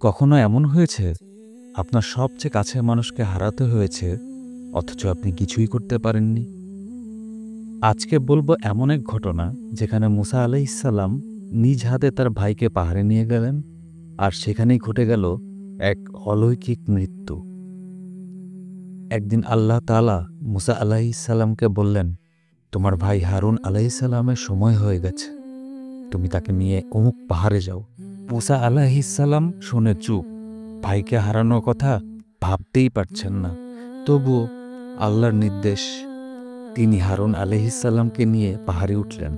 কখনো এমন হয়েছে আপনার সবচেয়ে কাছের মানুষকে হারাতে হয়েছে অথচ আপনি কিছুই করতে পারেননি? আজকে বলবো এমন এক ঘটনা যেখানে মুসা আলাইহিসসালাম নিজ হাতে তার ভাইকে পাহাড়ে নিয়ে গেলেন, আর সেখানেই ঘটে গেল এক অলৌকিক মৃত্যু। একদিন আল্লাহ তাআলা মুসা আলাইহিসসালামকে বললেন, তোমার ভাই হারুন আলাইহিসসালামের সময় হয়ে গেছে, তুমি তাকে নিয়ে অমুক পাহাড়ে যাও। মুসা আলাইহিসসালাম শুনে চুপ, ভাইকে হারানোর কথা ভাবতেই পারছেন না। তবুও আল্লাহর নির্দেশ, তিনি হারুন আলাইহিসসালামকে নিয়ে পাহাড়ে উঠলেন।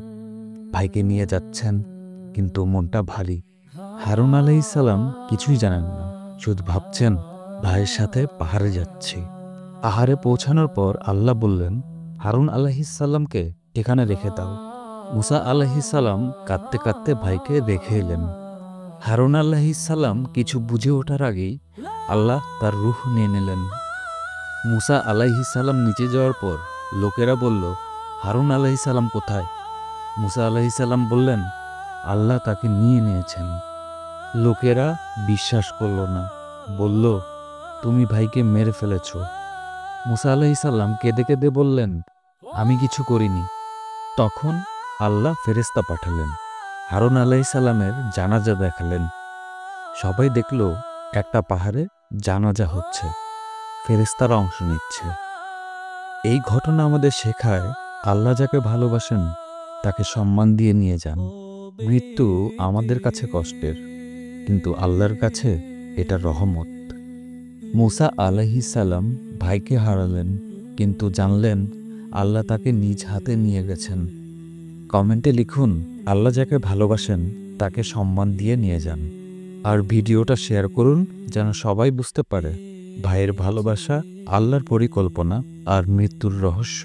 ভাইকে নিয়ে যাচ্ছেন, কিন্তু মনটা ভারী। হারুন আলাইহিসসালাম কিছুই জানেন না, শুধু ভাবছেন ভাইয়ের সাথে পাহাড়ে যাচ্ছি। পাহাড়ে পৌঁছানোর পর আল্লাহ বললেন, হারুন আলাইহিসসালামকে এখানে রেখে দাও। মুসা আলাইহিসসালাম কাঁদতে কাঁদতে ভাইকে রেখে এলেন। হারুন আলাইহিসসালাম কিছু বুঝে ওঠার আগেই আল্লাহ তার রূহ নিয়ে নিলেন। মুসা আলাইহিসসালাম নিচে যাওয়ার পর লোকেরা বলল, হারুন আলাইহিসসালাম কোথায়? মুসা আলাইহিসসালাম বললেন, আল্লাহ তাকে নিয়ে নিয়েছেন। লোকেরা বিশ্বাস করল না, বলল, তুমি ভাইকে মেরে ফেলেছ। মুসা আলাইহিসসালাম কেঁদে কেঁদে বললেন, আমি কিছু করিনি। তখন আল্লাহ ফেরেশতা পাঠালেন, হারুন আলাইহিসসালামের জানাজা দেখালেন। সবাই দেখল একটা পাহাড়ে জানাজা হচ্ছে, ফেরেশতারা অংশ নিচ্ছে। এই ঘটনা আমাদের শেখায়, আল্লাহ যাকে ভালোবাসেন তাকে সম্মান দিয়ে নিয়ে যান। মৃত্যু আমাদের কাছে কষ্টের, কিন্তু আল্লাহর কাছে এটা রহমত। মুসা আলাইহিসসালাম ভাইকে হারালেন, কিন্তু জানলেন আল্লাহ তাকে নিজ হাতে নিয়ে গেছেন। কমেন্টে লিখুন, আল্লাহ যাকে ভালোবাসেন তাকে সম্মান দিয়ে নিয়ে যান। আর ভিডিওটা শেয়ার করুন যেন সবাই বুঝতে পারে ভাইয়ের ভালোবাসা আল্লাহর পরিকল্পনা আর মৃত্যুর রহস্য।